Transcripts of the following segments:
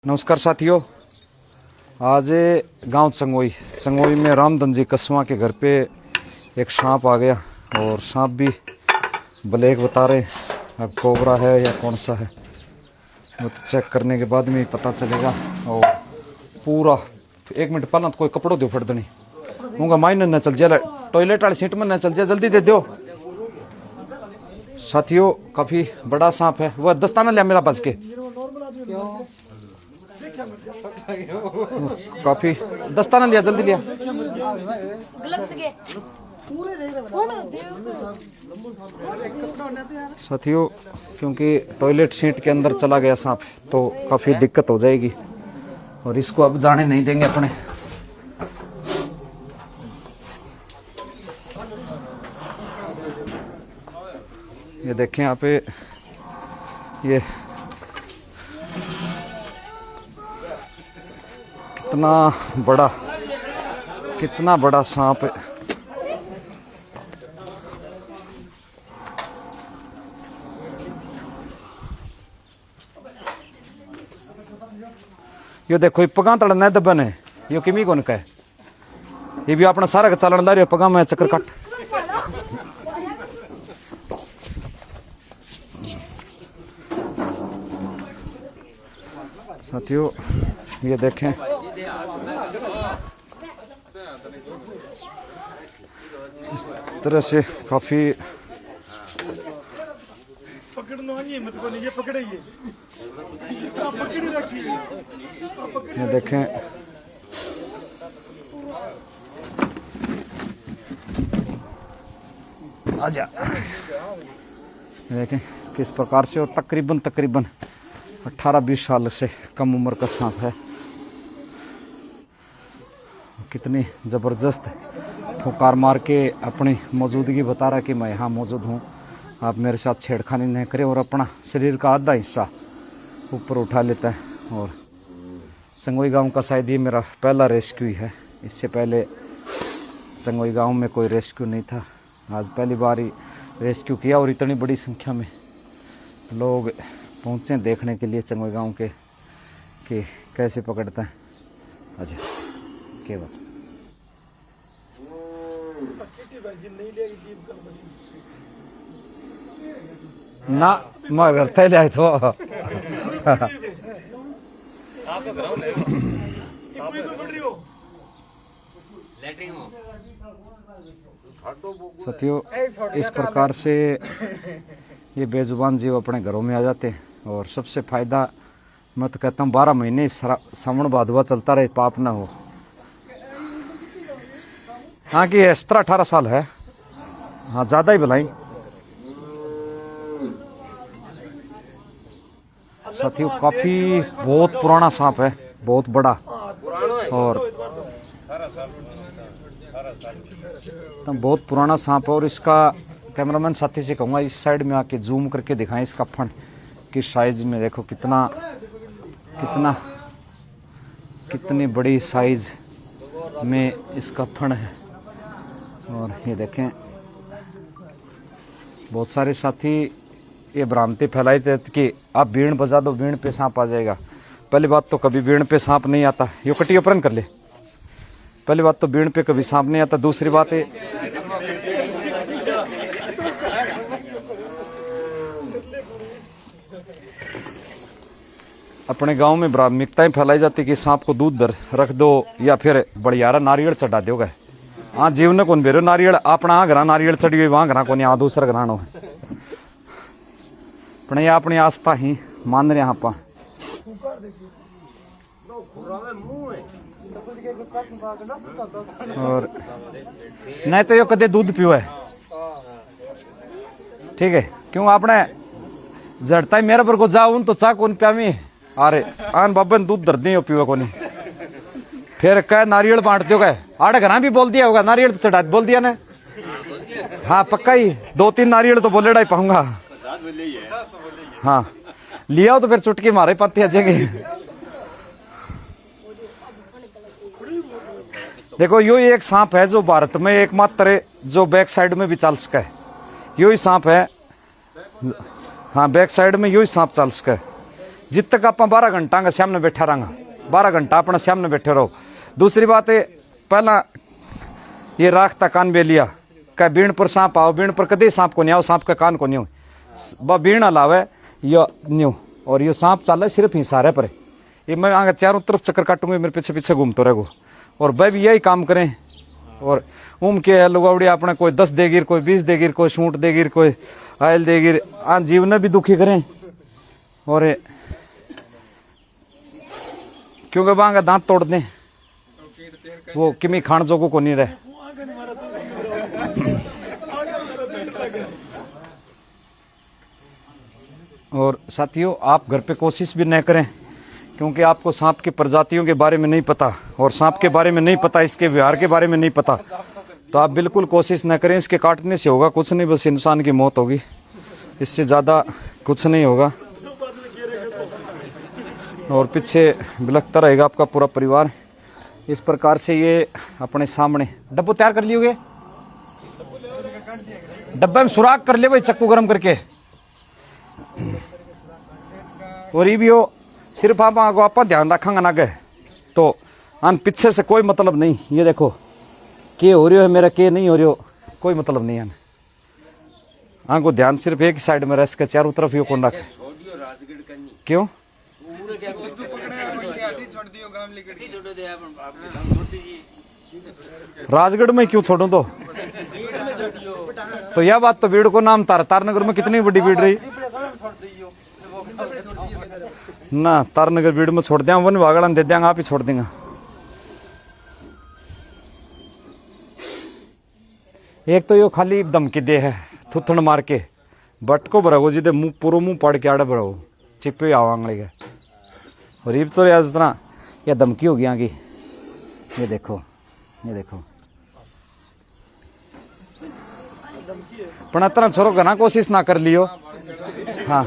नमस्कार साथियों। आज गांव संगोई में रामधन जी कस्वा के घर पे एक सांप आ गया और सांप भी ब्लैक बता रहे। अब कोबरा है या कौन सा है वो तो चेक करने के बाद में ही पता चलेगा। और पूरा 1 मिनट पहला तो कोई कपड़ों दो फटदनी होगा माइन न चल जाए टॉयलेट वाली सीट में न चल जाए, जल्दी दे दो साथियों। काफी बड़ा सांप है, वह दस्ताना लिया मेरा बच के काफी दस्ताना लिया, जल्दी लिया। साथियों क्योंकि टॉयलेट सीट के अंदर चला गया सांप तो काफी दिक्कत हो जाएगी और इसको अब जाने नहीं देंगे अपने। ये देखें यहाँ पे ये कितना बड़ा सांप है। यो देखो ये पगा तड़ न दबन है, यो किमी कौन का है, ये भी अपना सारा चलन दारी पगा में चक्कर काट। साथियों ये देखें इस तरह से काफी ये देखें आजा देखें किस प्रकार से, और तकरीबन 18-20 साल से कम उम्र का सांप है। कितनी ज़बरदस्त फुकार मार के अपनी मौजूदगी बता रहा कि मैं यहाँ मौजूद हूँ, आप मेरे साथ छेड़खानी नहीं करें, और अपना शरीर का आधा हिस्सा ऊपर उठा लेता है। और संगोई गांव का शायद ये मेरा पहला रेस्क्यू ही है, इससे पहले संगोई गांव में कोई रेस्क्यू नहीं था। आज पहली बार ही रेस्क्यू किया और इतनी बड़ी संख्या में लोग पहुँचे देखने के लिए संगोई गांव के कि कैसे पकड़ते हैं। अच्छा क्या बात ना मगर थैले आए तो साथियों इस प्रकार से ये बेजुबान जीव अपने घरों में आ जाते हैं। और सबसे फायदा मैं तो कहता हूँ 12 महीने सावन भादवा चलता रहे, पाप ना हो। हाँ कि 17-18 साल है, हाँ ज़्यादा ही भलाई। साथियों काफ़ी बहुत पुराना सांप है, बहुत बड़ा, और तो बहुत पुराना सांप है। और इसका कैमरामैन साथी से कहूँगा इस साइड में आके जूम करके दिखाएं इसका फन की साइज में। देखो कितनी बड़ी साइज में इसका फन है। और ये देखें बहुत सारे साथी ये भ्रांति फैलाई थे कि आप बीण बजा दो, बीण पे सांप आ जाएगा। पहली बात तो कभी बीण पे सांप नहीं आता, यो कटी अपरन कर ले। पहली बात तो बीण पे कभी सांप नहीं आता। दूसरी बात है अपने गांव में भ्रामिकताएं फैलाई जाती कि सांप को दूध रख दो या फिर बढ़ियारा नारियल चढ़ा दोगे। हाँ जीवन कौन बेरो नारियल अपना घरा नारियल चढ़ी हुई वहां घरा को दूसरा घरानो है अपने अपनी आस्था ही मान रहे आप। और नहीं तो यो कदे दूध पियो है, ठीक है क्यों आपने जड़ता ही मेरे पर को जाऊं तो चा कौन प्यामी अरे आन बाबन दूध दर दे पियो को नहीं, फिर कह नारियल बांट दो गए आड़े घरा भी बोल दिया होगा, नारियल चढ़ा बोल दिया ना। हाँ पक्का ही 2-3 नारियल तो बोलेड़ा ही पाऊंगा। हाँ लिया तो फिर चुटकी मारे पाती आजेंगे। देखो यो एक सांप है जो भारत में एकमात्र है जो बैक साइड में भी चल सका है। यो ही सांप है, हाँ बैक साइड में यो ही सांप चल सका है। जित तक आप 12 घंटा का सामने बैठा रहा 12 घंटा अपना सामने बैठे रहो। दूसरी बात है पहला ये राखता कान बे लिया क्या बीण पर सांप आओ, बीण पर कदे सांप को नहीं आओ, सांप का कान को नहीं हो बीण अलावे यो न्यू और यो सांप चल है सिर्फ इशारे पर। ये मैं आगे चारों तरफ चक्कर काटूंगा मेरे पीछे पीछे घूमते रहेगो और वह भी यही काम करें। और के लुगावड़ी अपने कोई 10 देगिर, कोई 20 देगिर, कोई सूट देगिर, कोई आयल देगिर, आन जीवन भी दुखी करें। और क्योंकि वहां का दांत तोड़ दें वो किमी खान जोगो को नहीं रहे। और साथियों आप घर पे कोशिश भी न करें क्योंकि आपको सांप की प्रजातियों के बारे में नहीं पता और सांप के बारे में नहीं पता, इसके व्यवहार के बारे में नहीं पता, तो आप बिल्कुल कोशिश न करें। इसके काटने से होगा कुछ नहीं, बस इंसान की मौत होगी, इससे ज़्यादा कुछ नहीं होगा। और पीछे बिलखता रहेगा आपका पूरा परिवार। इस प्रकार से ये अपने सामने डब्बो तैयार कर लियोगे, डब्बे में सुराख कर ले भाई चक्कू गर्म करके। और ये भी हो सिर्फ आप ध्यान रखेंगे ना गए तो आन पीछे से कोई मतलब नहीं। ये देखो के हो रही है मेरा, के नहीं हो रही हो, कोई मतलब नहीं है। आंखों ध्यान सिर्फ एक साइड में रह, इसके चारों तरफ यो कौन रखे। क्यों राजगढ़ में क्यों छोड़ू तो यह बात तो भीड़ को नाम तारनगर में कितनी बड़ी भीड़ रही ना। तारनगर भीड़ में छोड़ दिया, वन वागड़ा दे देंगे, आप ही छोड़ देंगे। एक तो यो खाली धमकी दे है थुथन मार के बट को भरगो जी मुंह पूरा मुंह पड़ के आड़े भरो चिपे आवांगड़े के। और ये तो यार तरह यह धमकी हो गया कि ये देखो पर इतना छोरो घना कोशिश ना कर लियो। हाँ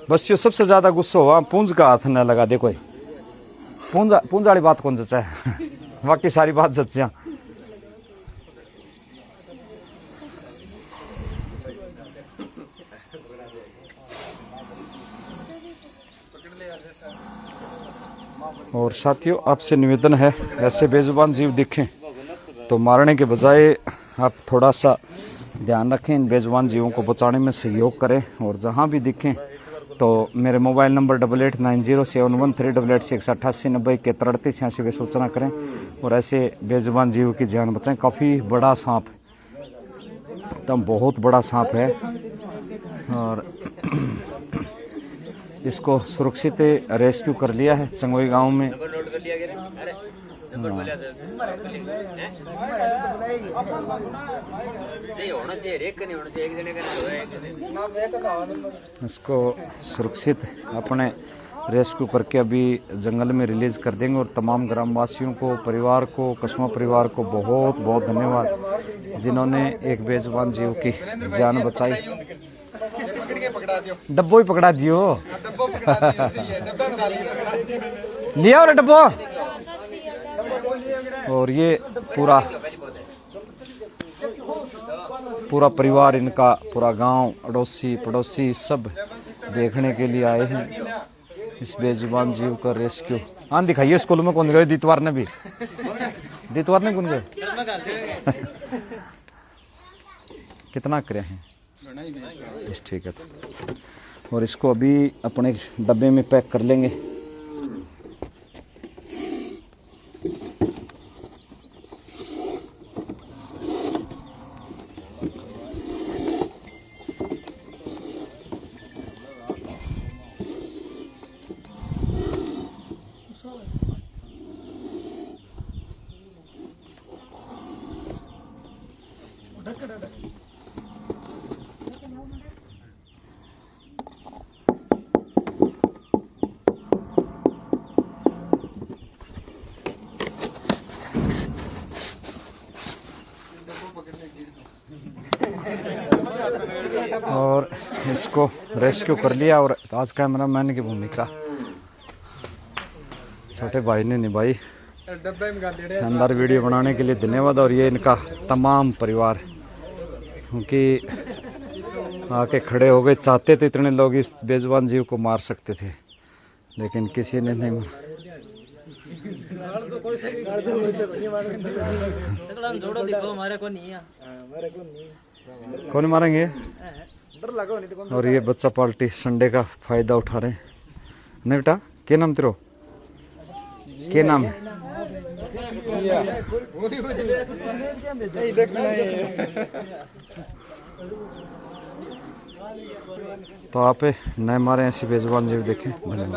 बस यो सबसे ज्यादा गुस्सा हुआ पूंज का हाथ न लगा दे कोई। पूंज वाली बात कौन जचा है बाकी सारी बात जचा। और साथियों आपसे निवेदन है ऐसे बेजुबान जीव दिखें तो मारने के बजाय आप थोड़ा सा ध्यान रखें, इन बेजुबान जीवों को बचाने में सहयोग करें। और जहां भी दिखें तो मेरे मोबाइल नंबर 8890713886 के 3386 पे सूचना करें और ऐसे बेजुबान जीव की जान बचाएं। काफ़ी बड़ा सांप एकदम बहुत बड़ा सांप है और इसको सुरक्षित रेस्क्यू कर लिया है चंगोई गांव में। इसको सुरक्षित अपने रेस्क्यू करके अभी जंगल में रिलीज कर देंगे। और तमाम ग्रामवासियों को, परिवार को, कस्बा परिवार को बहुत बहुत धन्यवाद जिन्होंने एक बेजुबान जीव की जान बचाई। डब्बो ही पकड़ा दियो लिया और डब्बो। और ये पूरा परिवार इनका, पूरा गांव, अड़ोसी पड़ोसी सब देखने के लिए आए हैं इस बेजुबान जीव का रेस्क्यू। हाँ दिखाइए स्कूल में कौन गए, दितवार ने कौन गए कितना करे हैं ठीक है। और इसको अभी अपने डब्बे में पैक कर लेंगे। और इसको रेस्क्यू कर लिया। और आज कैमरामैन की भूमिका छोटे भाई ने निभाई। शानदार वीडियो बनाने के लिए धन्यवाद। और ये इनका तमाम परिवार क्योंकि आके खड़े हो गए। चाहते तो इतने लोग इस बेजुबान जीव को मार सकते थे, लेकिन किसी ने नहीं मारा। कौन मारेंगे? और ये बच्चा पार्टी संडे का फायदा उठा रहे हैं। नहीं बेटा, क्या नाम तेरो? क्या नाम है? तो आप नए मारे ऐसी बेजुबान जीव देखें। धन्यवाद।